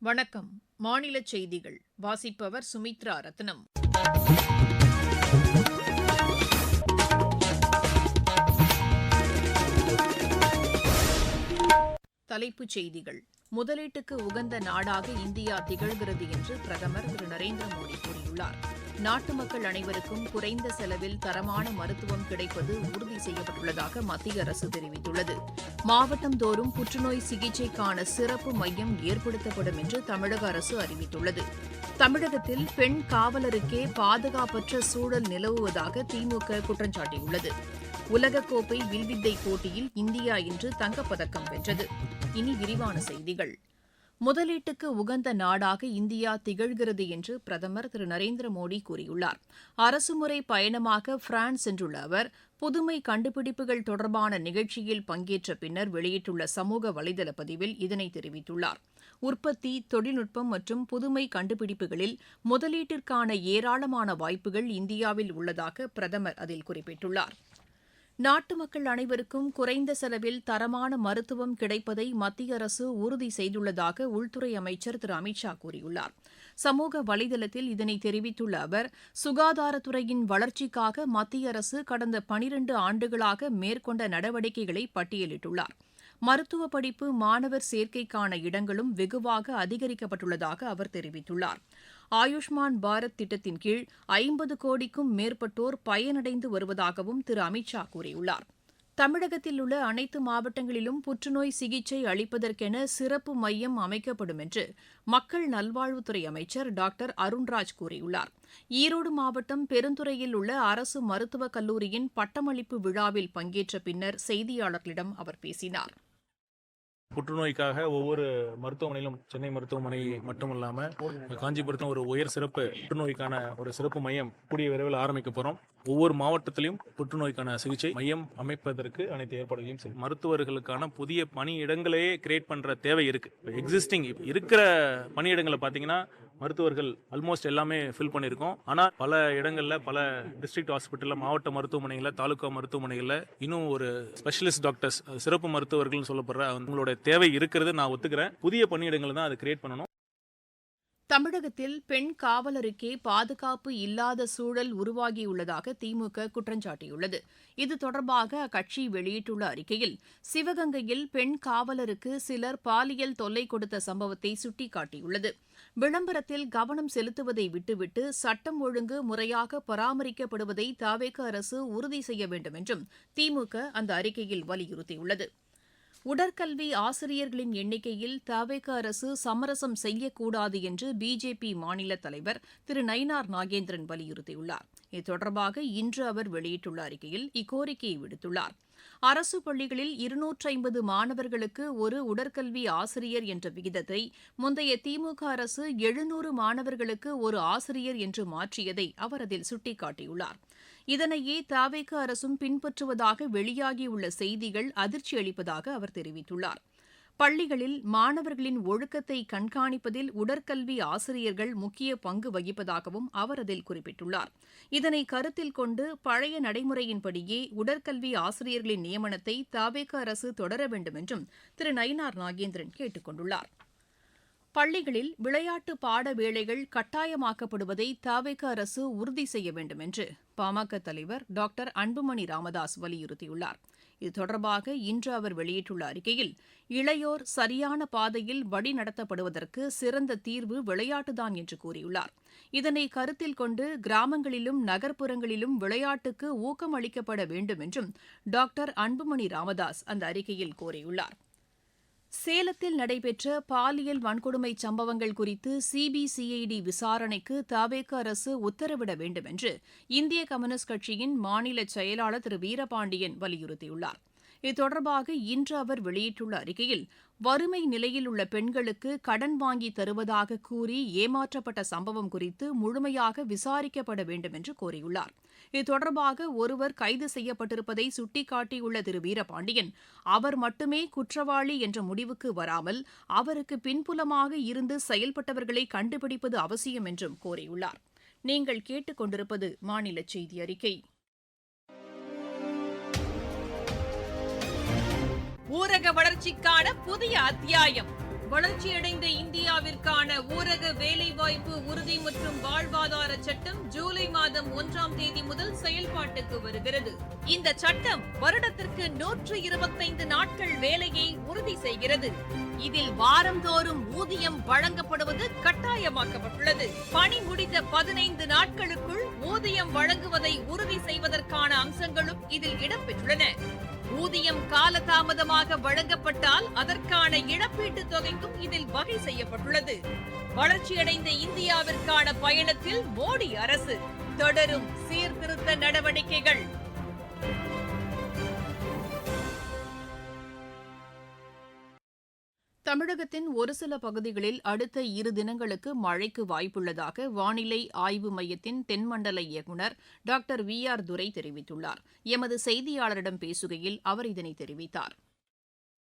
வணக்கம். மாநில செய்திகள் வாசிப்பவர் சுமித்ரா ரத்னம். தலைப்புச் செய்திகள். முதலீட்டுக்கு உகந்த நாடாக இந்தியா திகழ்கிறது என்று பிரதமர் திரு நரேந்திர மோடி கூறியுள்ளார். நாட்டு மக்கள் அனைவருக்கும் குறைந்த செலவில் தரமான மருத்துவம் கிடைப்பது உறுதி செய்யப்பட்டுள்ளதாக மத்திய அரசு தெரிவித்துள்ளது. மாவட்டந்தோறும் புற்றுநோய் சிகிச்சைக்கான சிறப்பு மையம் ஏற்படுத்தப்படும் என்று தமிழக அரசு அறிவித்துள்ளது. தமிழகத்தில் பெண் காவலருக்கே பாதுகாப்பற்ற சூழல் நிலவுவதாக திமுக குற்றம் சாட்டியுள்ளது. உலகக்கோப்பை வில்வித்தை போட்டியில் இந்தியா இன்று தங்கப்பதக்கம் வென்றது. இனி விரிவான செய்திகள். முதலீட்டுக்கு உகந்த நாடாக இந்தியா திகழ்கிறது என்று பிரதமர் திரு நரேந்திர மோடி கூறியுள்ளார். அரசுமுறை பயணமாக பிரான்ஸ் சென்றுள்ள அவர் புதுமை கண்டுபிடிப்புகள் தொடர்பான நிகழ்ச்சியில் பங்கேற்ற பின்னர் வெளியிட்டுள்ள சமூக வலைதள பதிவில் இதனை தெரிவித்துள்ளார். உற்பத்தி, தொழில்நுட்பம் மற்றும் புதுமை கண்டுபிடிப்புகளில் முதலீட்டிற்கான ஏராளமான வாய்ப்புகள் இந்தியாவில் உள்ளதாக பிரதமர் அதில் குறிப்பிட்டுள்ளார். நாட்டு மக்கள் அனைவருக்கும் குறைந்த செலவில் தரமான மருத்துவம் கிடைப்பதை மத்திய அரசு உறுதி செய்துள்ளதாக உள்துறை அமைச்சர் திரு அமித் ஷா கூறியுள்ளார். சமூக வலைதளத்தில் இதனை தெரிவித்துள்ள அவர், சுகாதாரத்துறையின் வளர்ச்சிக்காக மத்திய அரசு கடந்த 12 ஆண்டுகளாக மேற்கொண்ட நடவடிக்கைகளை பட்டியலிட்டுள்ளார். மருத்துவ படிப்பு மாணவர் சேர்க்கைக்கான இடங்களும் வெகுவாக அதிகரிக்கப்பட்டுள்ளதாக அவர் தெரிவித்துள்ளார். ஆயுஷ்மான் பாரத் திட்டத்தின் கீழ் 50 கோடிக்கும் மேற்பட்டோர் பயனடைந்து வருவதாகவும் திரு அமித் ஷா கூறியுள்ளார். தமிழகத்தில் உள்ள அனைத்து மாவட்டங்களிலும் புற்றுநோய் சிகிச்சை அளிப்பதற்கென சிறப்பு மையம் அமைக்கப்படும் என்று மக்கள் நல்வாழ்வுத்துறை அமைச்சர் டாக்டர் அருண்ராஜ் கூறியுள்ளார். ஈரோடு மாவட்டம் பெருந்துறையில் உள்ள அரசு மருத்துவக் கல்லூரியின் பட்டமளிப்பு விழாவில் பங்கேற்ற பின்னர் செய்தியாளர்களிடம் அவர் பேசினார். புற்றுநோய்க்காக ஒவ்வொரு மருத்துவமனையிலும், சென்னை மருத்துவமனை மட்டும் இல்லாமல் காஞ்சிபுரத்தில் ஒரு உயர் சிறப்பு புற்றுநோய்க்கான ஒரு சிறப்பு மையம் கூடிய விரைவில் ஆரம்பிக்க போகிறோம். ஒவ்வொரு மாவட்டத்திலையும் புற்றுநோய்க்கான சிகிச்சை மையம் அமைப்பதற்கு அனைத்து ஏற்பாடுகளையும் செய்யும். மருத்துவர்களுக்கான புதிய பணியிடங்களே கிரியேட் பண்ணுற தேவை இருக்குது. எக்ஸிஸ்டிங் இருக்கிற பணியிடங்களை பார்த்தீங்கன்னா மருத்துவர்கள் ஆல்மோஸ்ட் எல்லாமே ஃபில் பண்ணியிருக்கோம். ஆனால் பல இடங்களில், பல டிஸ்ட்ரிக்ட் ஹாஸ்பிட்டலில், மாவட்ட மருத்துவமனைகளில், தாலுகா மருத்துவமனைகளில் இன்னும் ஒரு ஸ்பெஷலிஸ்ட் டாக்டர்ஸ், சிறப்பு மருத்துவர்கள்னு சொல்லப்படுற அவங்களோட தேவை இருக்கிறது நான் ஒத்துக்கிறேன். புதிய பணியிடங்களை தான் அதை கிரியேட் பண்ணணும். தமிழகத்தில் பெண் காவலருக்கே பாதுகாப்பு இல்லாத சூழல் உருவாகியுள்ளதாக திமுக குற்றம் சாட்டியுள்ளது. இது தொடர்பாக அக்கட்சி வெளியிட்டுள்ள அறிக்கையில், சிவகங்கையில் பெண் காவலருக்கு சிலர் பாலியல் தொல்லை கொடுத்த சம்பவத்தை சுட்டிக்காட்டியுள்ளது. விளம்பரத்தில் கவனம் செலுத்துவதை விட்டுவிட்டு சட்டம் ஒழுங்கு முறையாக பராமரிக்கப்படுவதை தவேக அரசு உறுதி செய்ய வேண்டும் என்றும் திமுக அந்த அறிக்கையில் வலியுறுத்தியுள்ளது. உடற்கல்வி ஆசிரியர்களின் எண்ணிக்கையில் தவேக அரசு சமரசம் செய்யக்கூடாது என்று பிஜேபி மாநில தலைவர் திரு நயினார் நாகேந்திரன் வலியுறுத்தியுள்ளார். இது தொடர்பாக இன்று அவர் வெளியிட்டுள்ள அறிக்கையில் இக்கோரிக்கையை விடுத்துள்ளார். அரசு பள்ளிகளில் 250 மாணவர்களுக்கு ஒரு உடற்கல்வி ஆசிரியர் என்ற விகிதத்தை முந்தைய திமுக அரசு 700 மாணவர்களுக்கு ஒரு ஆசிரியர் என்று மாற்றியதை அவர் அதில் சுட்டிக்காட்டியுள்ளார். இதனையே தவேக அரசும் பின்பற்றுவதாக வெளியாகியுள்ள செய்திகள் அதிர்ச்சி அளிப்பதாக அவர் தெரிவித்துள்ளார். பள்ளிகளில் மாணவர்களின் ஒழுக்கத்தை கண்காணிப்பதில் உடற்கல்வி ஆசிரியர்கள் முக்கிய பங்கு வகிப்பதாகவும் அவர் அதில் குறிப்பிட்டுள்ளார். இதனை கருத்தில் கொண்டு பழைய நடைமுறையின்படியே உடற்கல்வி ஆசிரியர்களின் நியமனத்தை தவேக அரசு தொடர வேண்டும் என்றும் திரு நயினார் நாகேந்திரன் கேட்டுக் கொண்டுள்ளார். பள்ளிகளில் விளையாட்டு பாட வேளைகள் கட்டாயமாக்கப்படுவதை தவேக அரசு உறுதி செய்ய வேண்டும் என்று பாமக தலைவர் டாக்டர் அன்புமணி ராமதாஸ் வலியுறுத்தியுள்ளார். இது தொடர்பாக இன்று அவர் வெளியிட்டுள்ள அறிக்கையில், இளையோர் சரியான பாதையில் வழிநடத்தப்படுவதற்கு சிறந்த தீர்வு விளையாட்டுதான் என்று கூறியுள்ளார். இதனை கருத்தில் கொண்டு கிராமங்களிலும் நகர்ப்புறங்களிலும் விளையாட்டுக்கு ஊக்கம் அளிக்கப்பட வேண்டும் என்றும் டாக்டர் அன்புமணி ராமதாஸ் அந்த அறிக்கையில் கோரியுள்ளார். சேலத்தில் நடைபெற்ற பாலியல் வன்கொடுமை சம்பவங்கள் குறித்து சிபிசிஐடி விசாரணைக்கு தவேக அரசு உத்தரவிட வேண்டும் என்று இந்திய கம்யூனிஸ்ட் கட்சியின் மாநில செயலாளர் திரு வீரபாண்டியன் வலியுறுத்தியுள்ளார். இது தொடர்பாக இன்று அவர் வெளியிட்டுள்ள அறிக்கையில், வறுமை நிலையில் உள்ள பெண்களுக்கு கடன் வாங்கி தருவதாக கூறி ஏமாற்றப்பட்ட சம்பவம் குறித்து முழுமையாக விசாரிக்கப்பட வேண்டும் என்று கோரியுள்ளார். இது தொடர்பாக ஒருவர் கைது செய்யப்பட்டிருப்பதை சுட்டிக்காட்டியுள்ள திரு வீரபாண்டியன், அவர் மட்டுமே குற்றவாளி என்ற முடிவுக்கு வராமல் அவருக்கு பின்புலமாக இருந்து செயல்பட்டவர்களை கண்டுபிடிப்பது அவசியம் என்றும் கோரியுள்ளார். நீங்கள் கேட்டுக்கொண்டிருப்பது மாநில செய்தி அறிக்கை. ஊரக வளர்ச்சிக்கான புதிய அத்தியாயம். வளர்ச்சியடைந்த இந்தியாவிற்கான ஊரக வேலைவாய்ப்பு உறுதி மற்றும் வாழ்வாதார சட்டம் ஜூலை மாதம் 1ஆம் தேதி முதல் செயல்பாட்டுக்கு வருகிறது. இந்த சட்டம் வருடத்திற்கு 125 நாட்கள் வேலையை உறுதி செய்கிறது. இதில் வாரந்தோறும் ஊதியம் வழங்கப்படுவது கட்டாயமாக்கப்பட்டுள்ளது. பணி முடிந்த 15 நாட்களுக்குள் ஊதியம் வழங்குவதை உறுதி செய்வதற்கான அம்சங்களும் இதில் இடம்பெற்றுள்ளன. ஊதியம் காலதாமதமாக வழங்கப்பட்டால் அதற்கான இழப்பீட்டுத் தொகைக்கும் இதில் வகை செய்யப்பட்டுள்ளது. வளர்ச்சியடைந்த இந்தியாவிற்கான பயணத்தில் மோடி அரசு தொடரும் சீர்திருத்த நடவடிக்கைகள். தமிழகத்தின் ஒரு சில பகுதிகளில் அடுத்த 2 தினங்களுக்கு மழைக்கு வாய்ப்புள்ளதாக வானிலை ஆய்வு மையத்தின் தென்மண்டல இயக்குநர் டாக்டர் VR துரை தெரிவித்துள்ளார். எமது செய்தியாளரிடம் பேசுகையில் அவர் இதனை தெரிவித்தார்.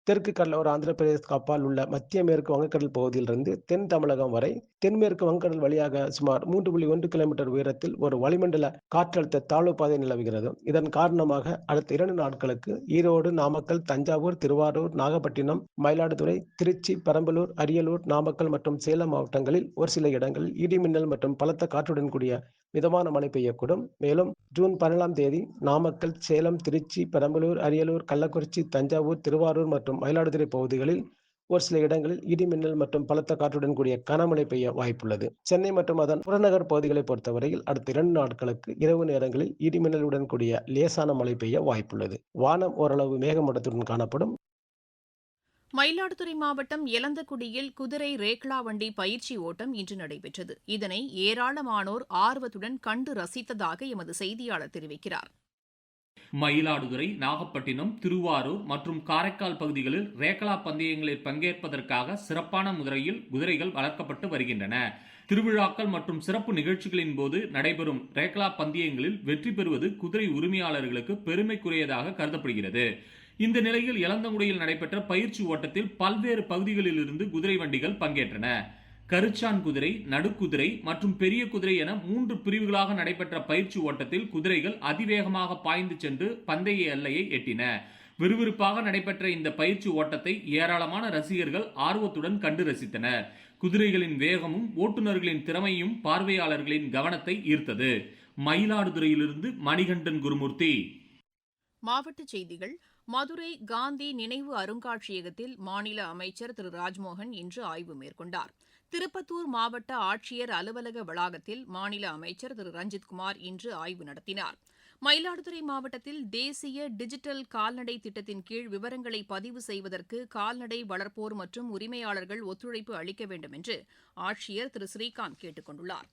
தெற்கு கடலோர ஆந்திர பிரதேசத்துக்கு அப்பால் உள்ள மத்திய மேற்கு வங்கக்கடல் பகுதியிலிருந்து தென் தமிழகம் வரை தென்மேற்கு வங்கக்கடல் வழியாக சுமார் 3.1 கிலோமீட்டர் உயரத்தில் ஒரு வளிமண்டல காற்றழுத்த தாழ்வு பாதை நிலவுகிறது. இதன் காரணமாக அடுத்த 2 நாட்களுக்கு ஈரோடு, நாமக்கல், தஞ்சாவூர், திருவாரூர், நாகப்பட்டினம், மயிலாடுதுறை, திருச்சி, பெரம்பலூர், அரியலூர், நாமக்கல் மற்றும் சேலம் மாவட்டங்களில் ஒரு சில இடங்களில் இடி மின்னல் மற்றும் பலத்த காற்றுடன் கூடிய மிதமான மழை பெய்யக்கூடும். மேலும் ஜூன் 12ஆம் தேதி நாமக்கல், சேலம், திருச்சி, பெரம்பலூர், அரியலூர், கள்ளக்குறிச்சி, தஞ்சாவூர், திருவாரூர் மற்றும் மயிலாடுதுறை பகுதிகளில் ஒரு சில இடங்களில் இடி மின்னல் மற்றும் பலத்த காற்றுடன் கூடிய கனமழை பெய்ய வாய்ப்புள்ளது. சென்னை மற்றும் அதன் புறநகர் பகுதிகளை பொறுத்தவரையில் அடுத்த 2 நாட்களுக்கு இரவு நேரங்களில் இடி மின்னலுடன் கூடிய லேசான மழை பெய்ய வாய்ப்புள்ளது. வானம் ஓரளவு மேகமூட்டத்துடன் காணப்படும். மயிலாடுதுறை மாவட்டம் எலந்தக்குடியில் குதிரை ரேக்ளா வண்டி பயிற்சி ஓட்டம் இன்று நடைபெற்றது. இதனை ஏராளமானோர் ஆர்வத்துடன் கண்டு ரசித்ததாக எமது செய்தியாளர் தெரிவிக்கிறார். மயிலாடுதுறை, நாகப்பட்டினம், திருவாரூர் மற்றும் காரைக்கால் பகுதிகளில் ரேக்ளா பந்தயங்களில் பங்கேற்பதற்காக சிறப்பான முறையில் குதிரைகள் வளர்க்கப்பட்டு வருகின்றன. திருவிழாக்கள் மற்றும் சிறப்பு நிகழ்ச்சிகளின் போது நடைபெறும் ரேக்ளா பந்தயங்களில் வெற்றி பெறுவது குதிரை உரிமையாளர்களுக்கு பெருமைக்குரியதாக கருதப்படுகிறது. இந்த நிலையில் எலந்தங்குடியில் நடைபெற்ற பயிற்சி ஓட்டத்தில் பல்வேறு பகுதிகளில் இருந்து குதிரை வண்டிகள் பங்கேற்றன. கருச்சான் குதிரை, நடுக்குதிரை மற்றும் பெரிய குதிரை என 3 பிரிவுகளாக நடைபெற்ற பயிற்சி ஓட்டத்தில் குதிரைகள் அதிவேகமாக பாய்ந்து சென்று பந்தய எல்லையை எட்டின. விறுவிறுப்பாக நடைபெற்ற இந்த பயிற்சி ஓட்டத்தை ஏராளமான ரசிகர்கள் ஆர்வத்துடன் கண்டு ரசித்தனர். குதிரைகளின் வேகமும் ஓட்டுநர்களின் திறமையும் பார்வையாளர்களின் கவனத்தை ஈர்த்தது. மயிலாடுதுறையிலிருந்து மணிகண்டன் குருமூர்த்தி. மாவட்டச் செய்திகள். மதுரை காந்தி நினைவு அருங்காட்சியகத்தில் மாநில அமைச்சர் திரு ராஜ்மோகன் இன்று ஆய்வு மேற்கொண்டார். திருப்பத்தூர் மாவட்ட ஆட்சியர் அலுவலக வளாகத்தில் மாநில அமைச்சர் திரு ரஞ்சித்குமார் இன்று ஆய்வு நடத்தினார். மயிலாடுதுறை மாவட்டத்தில் தேசிய டிஜிட்டல் கால்நடை திட்டத்தின் கீழ் விவரங்களை பதிவு செய்வதற்கு கால்நடை வளர்ப்போர் மற்றும் உரிமையாளர்கள் ஒத்துழைப்பு அளிக்க வேண்டும் என்று ஆட்சியர் திரு ஸ்ரீகாந்த் கேட்டுக் கொண்டுள்ளார்.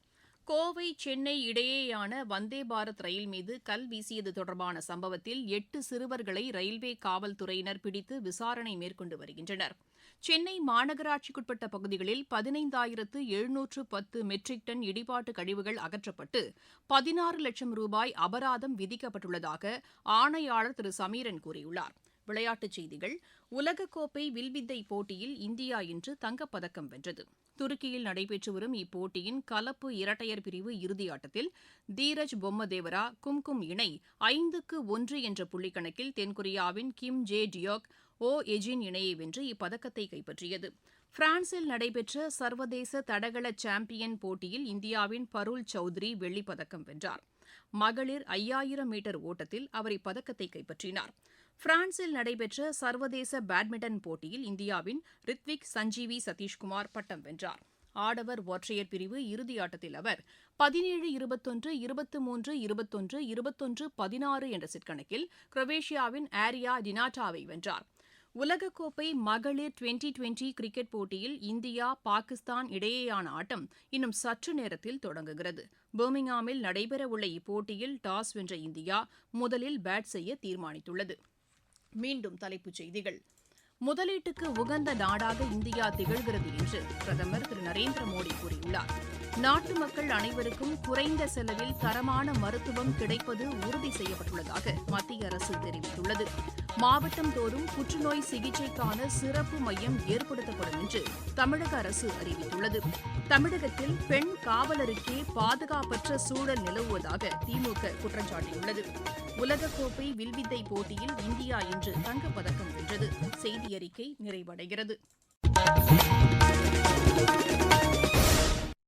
கோவை, சென்னை இடையேயான வந்தே பாரத் ரயில் மீது கல் வீசியது தொடர்பான சம்பவத்தில் 8 சிறுவர்களை ரயில்வே காவல்துறையினர் பிடித்து விசாரணை மேற்கொண்டு வருகின்றனர். சென்னை மாநகராட்சிக்குட்பட்ட பகுதிகளில் 15,710 மெட்ரிக் டன் இடிபாட்டு கழிவுகள் அகற்றப்பட்டு 16 லட்சம் ரூபாய் அபராதம் விதிக்கப்பட்டுள்ளதாக ஆணையாளர் திரு சமீரன் கூறியுள்ளார். விளையாட்டுச் செய்திகள். உலகக்கோப்பை வில்வித்தை போட்டியில் இந்தியா இன்று தங்கப்பதக்கம் வென்றது. துருக்கியில் நடைபெற்று வரும் இப்போட்டியின் கலப்பு இரட்டையர் பிரிவு இறுதியாட்டத்தில் தீரஜ் பொம்மதேவரா, கும்கும் இணை 5-1 என்ற புள்ளிக்கணக்கில் தென்கொரியாவின் கிம் ஜே டியோக், ஓ எஜின் இணையை வென்று இப்பதக்கத்தை கைப்பற்றியது. பிரான்சில் நடைபெற்ற சர்வதேச தடகள சாம்பியன் போட்டியில் இந்தியாவின் பருல் சௌத்ரி வெள்ளிப்பதக்கம் வென்றார். மகளிர் 5000 மீட்டர் ஓட்டத்தில் அவர் இப்பதக்கத்தை கைப்பற்றினார். பிரான்சில் நடைபெற்ற சர்வதேச பேட்மிண்டன் போட்டியில் இந்தியாவின் ரித்விக் சஞ்சீவி சதீஷ்குமார் பட்டம் வென்றார். ஆடவர் ஒற்றையர் பிரிவு இறுதியாட்டத்தில் அவர் 17-21, 23-21, 21-16 என்ற செட் கணக்கில் குரோவேஷியாவின் ஆரியா டினாட்டாவை வென்றார். உலகக்கோப்பை மகளிர் டுவெண்டி கிரிக்கெட் போட்டியில் இந்தியா, பாகிஸ்தான் இடையேயான ஆட்டம் இன்னும் சற்று நேரத்தில் தொடங்குகிறது. பர்மிங்ஹாமில் நடைபெறவுள்ள இப்போட்டியில் டாஸ் வென்ற இந்தியா முதலில் பேட் செய்ய தீர்மானித்துள்ளது. மீண்டும் தலைப்புச் செய்திகள். முதலீட்டுக்கு உகந்த நாடாக இந்தியா திகழ்கிறது என்று பிரதமர் திரு நரேந்திர மோடி கூறியுள்ளார். நாட்டு மக்கள் அனைவருக்கும் குறைந்த செலவில் தரமான மருத்துவம் கிடைப்பது உறுதி செய்யப்பட்டுள்ளதாக மத்திய அரசு தெரிவித்துள்ளது. மாவட்டம் தோறும் புற்றுநோய் சிகிச்சைக்கான சிறப்பு மையம் ஏற்படுத்தப்படும் என்று தமிழக அரசு அறிவித்துள்ளது. தமிழகத்தில் பெண் காவலருக்கே பாதுகாப்பற்ற சூழல் நிலவுவதாக திமுக குற்றம் சாட்டியுள்ளது. உலகக்கோப்பை வில்வித்தை போட்டியில் இந்தியா இன்று தங்கப்பதக்கம் வென்றது. செய்தி அறிக்கை நிறைவடைகிறது.